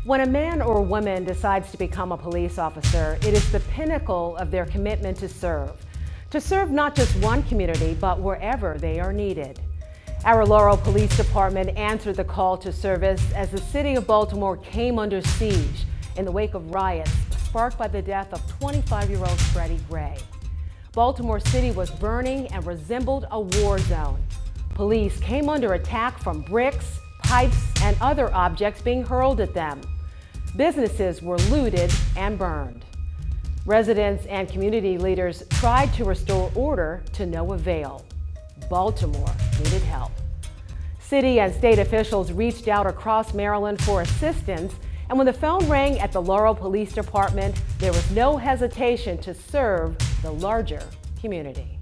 When a man or woman decides to become a police officer, it is the pinnacle of their commitment to serve. To serve not just one community, but wherever they are needed. Our Laurel Police Department answered the call to service as the city of Baltimore came under siege in the wake of riots sparked by the death of 25-year-old Freddie Gray. Baltimore City was burning and resembled a war zone. Police came under attack from bricks, pipes, and other objects being hurled at them. Businesses were looted and burned. Residents and community leaders tried to restore order to no avail. Baltimore needed help. City and state officials reached out across Maryland for assistance, and when the phone rang at the Laurel Police Department, there was no hesitation to serve the larger community.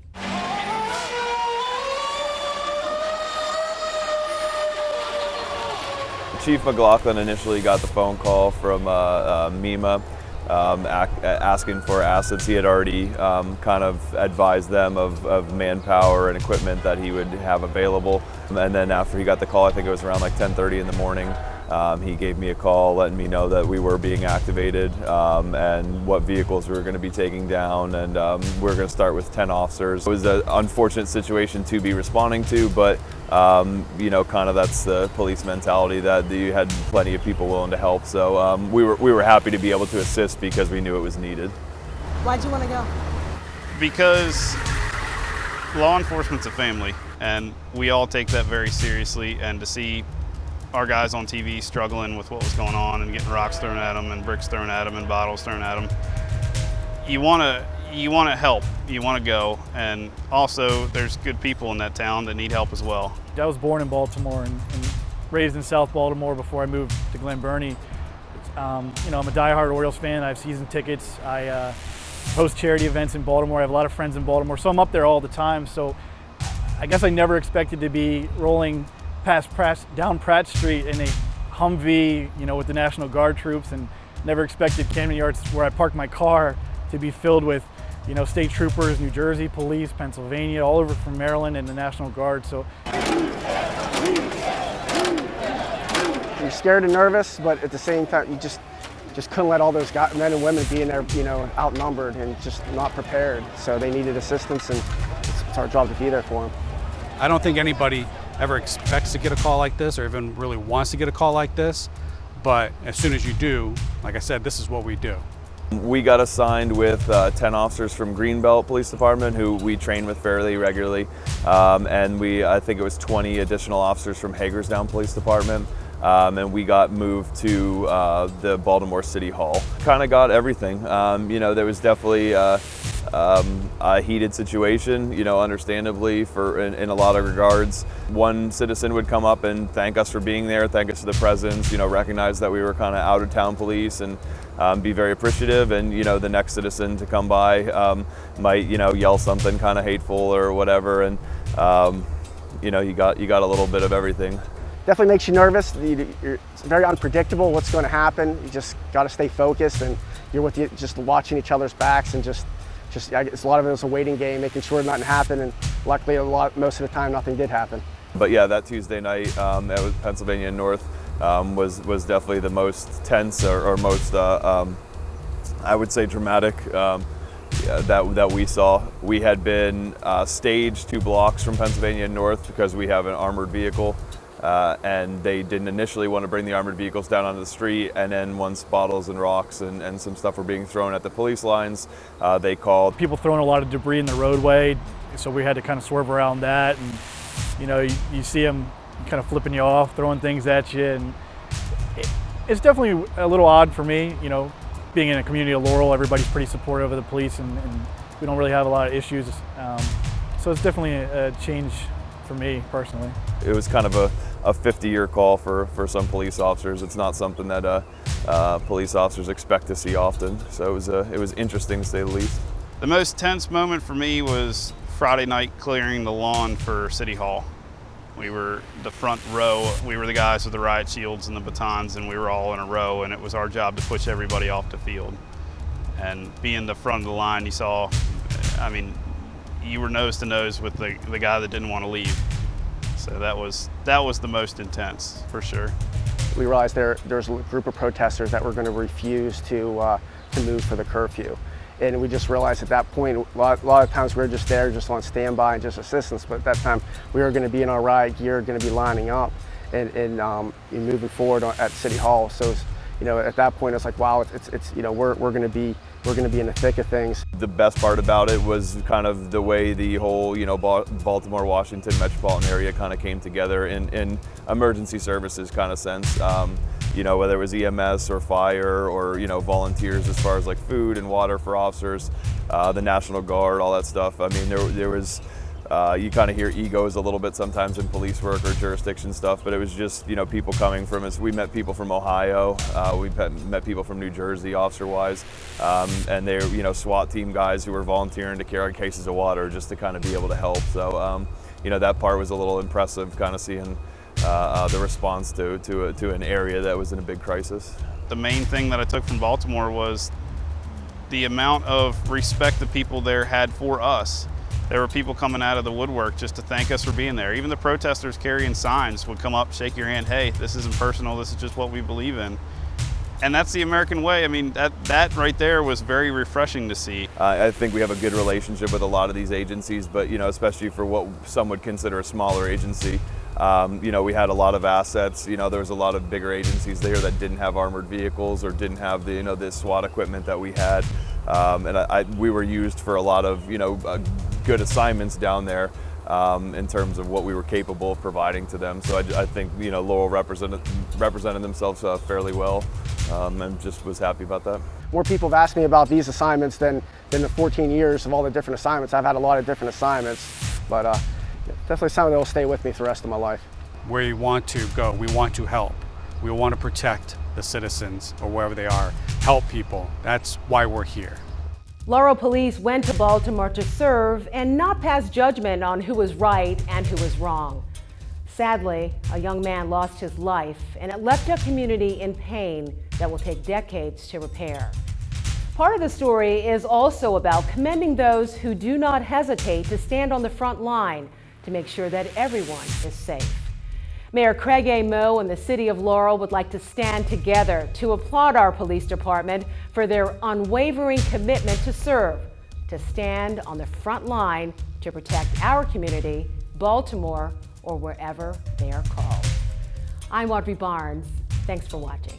Chief McLaughlin initially got the phone call from MEMA asking for assets. He had already kind of advised them of manpower and equipment that he would have available. And then after he got the call, I think it was around like 10:30 in the morning, he gave me a call letting me know that we were being activated and what vehicles we were going to be taking down, and we were going to start with 10 officers. It was an unfortunate situation to be responding to, but you know, kind of that's the police mentality that you had plenty of people willing to help. So we were happy to be able to assist because we knew it was needed. Why'd you want to go? Because law enforcement's a family, and we all take that very seriously, and to see our guys on TV struggling with what was going on and getting rocks thrown at them and bricks thrown at them and bottles thrown at them, you want to help, you want to go, and also there's good people in that town that need help as well. I was born in Baltimore and raised in South Baltimore before I moved to Glen Burnie. You know, I'm a diehard Orioles fan. I have season tickets. I host charity events in Baltimore. I have a lot of friends in Baltimore, so I'm up there all the time. So I guess I never expected to be rolling down Pratt Street in a Humvee, you know, with the National Guard troops, and never expected Camden Yards, where I parked my car, to be filled with, you know, state troopers, New Jersey police, Pennsylvania, all over from Maryland, and the National Guard. So you're scared and nervous, but at the same time, you just couldn't let all those guys, men and women be in there, you know, outnumbered and just not prepared. So they needed assistance, and it's our job to be there for them. I don't think anybody ever expects to get a call like this or even really wants to get a call like this, but as soon as you do, like I said, this is what we do. We got assigned with 10 officers from Greenbelt Police Department who we train with fairly regularly, and I think it was 20 additional officers from Hagersdown Police Department. And we got moved to the Baltimore City Hall. Kind of got everything. You know, there was definitely a heated situation, you know, understandably in a lot of regards. One citizen would come up and thank us for being there, thank us for the presence, you know, recognize that we were kind of out of town police, and be very appreciative. And, you know, the next citizen to come by might, you know, yell something kind of hateful or whatever. And, you know, you got a little bit of everything. Definitely makes you nervous. It's very unpredictable what's going to happen. You just got to stay focused, and you're just watching each other's backs, and just I guess a lot of it was a waiting game, making sure nothing happened, and luckily most of the time nothing did happen. But yeah, that Tuesday night that was Pennsylvania North was definitely the most tense or most I would say dramatic that we saw. We had been staged 2 blocks from Pennsylvania North because we have an armored vehicle. And they didn't initially want to bring the armored vehicles down onto the street, and then once bottles and rocks and some stuff were being thrown at the police lines, they called. People throwing a lot of debris in the roadway, so we had to kind of swerve around that, and you know, you see them kind of flipping you off, throwing things at you, and it's definitely a little odd for me, you know, being in a community of Laurel. Everybody's pretty supportive of the police, and we don't really have a lot of issues, so it's definitely a change for me personally. It was kind of a 50-year call for some police officers. It's not something that police officers expect to see often, so it was interesting to say the least. The most tense moment for me was Friday night clearing the lawn for City Hall. We were the front row. We were the guys with the riot shields and the batons, and we were all in a row, and it was our job to push everybody off the field. And being the front of the line, you saw, I mean, you were nose to nose with the guy that didn't want to leave. So that was the most intense, for sure. we realized there's a group of protesters that were going to refuse to move for the curfew. And we just realized at that point, a lot of times we were just there, just on standby and just assistance. But at that time, we were going to be in our riot gear, going to be lining up and moving forward at City Hall. So, at that point, it's like, wow, we're going to be in the thick of things. The best part about it was kind of the way the whole, Baltimore, Washington metropolitan area kind of came together in emergency services kind of sense. Whether it was EMS or fire or, volunteers as far as like food and water for officers, the National Guard, all that stuff. I mean, there was, you kind of hear egos a little bit sometimes in police work or jurisdiction stuff, but it was just, people coming from us. We met people from Ohio, we met people from New Jersey officer-wise, and they're, SWAT team guys who were volunteering to carry cases of water just to kind of be able to help. So, that part was a little impressive, kind of seeing the response to an area that was in a big crisis. The main thing that I took from Baltimore was the amount of respect the people there had for us. There were people coming out of the woodwork just to thank us for being there. Even the protesters carrying signs would come up, shake your hand, hey, this isn't personal, this is just what we believe in. And that's the American way. I mean, that right there was very refreshing to see. I think we have a good relationship with a lot of these agencies, but especially for what some would consider a smaller agency. We had a lot of assets. There was a lot of bigger agencies there that didn't have armored vehicles or didn't have the the SWAT equipment that we had, and we were used for a lot of good assignments down there in terms of what we were capable of providing to them. So I think Laurel represented themselves fairly well, and just was happy about that. More people have asked me about these assignments than the 14 years of all the different assignments. I've had a lot of different assignments, but definitely something that will stay with me for the rest of my life. Where you want to go, we want to help. We want to protect the citizens or wherever they are, help people. That's why we're here. Laurel Police went to Baltimore to serve and not pass judgment on who was right and who was wrong. Sadly, a young man lost his life, and it left a community in pain that will take decades to repair. Part of the story is also about commending those who do not hesitate to stand on the front line to make sure that everyone is safe. Mayor Craig A. Moe and the City of Laurel would like to stand together to applaud our police department for their unwavering commitment to serve, to stand on the front line to protect our community, Baltimore, or wherever they are called. I'm Audrey Barnes. Thanks for watching.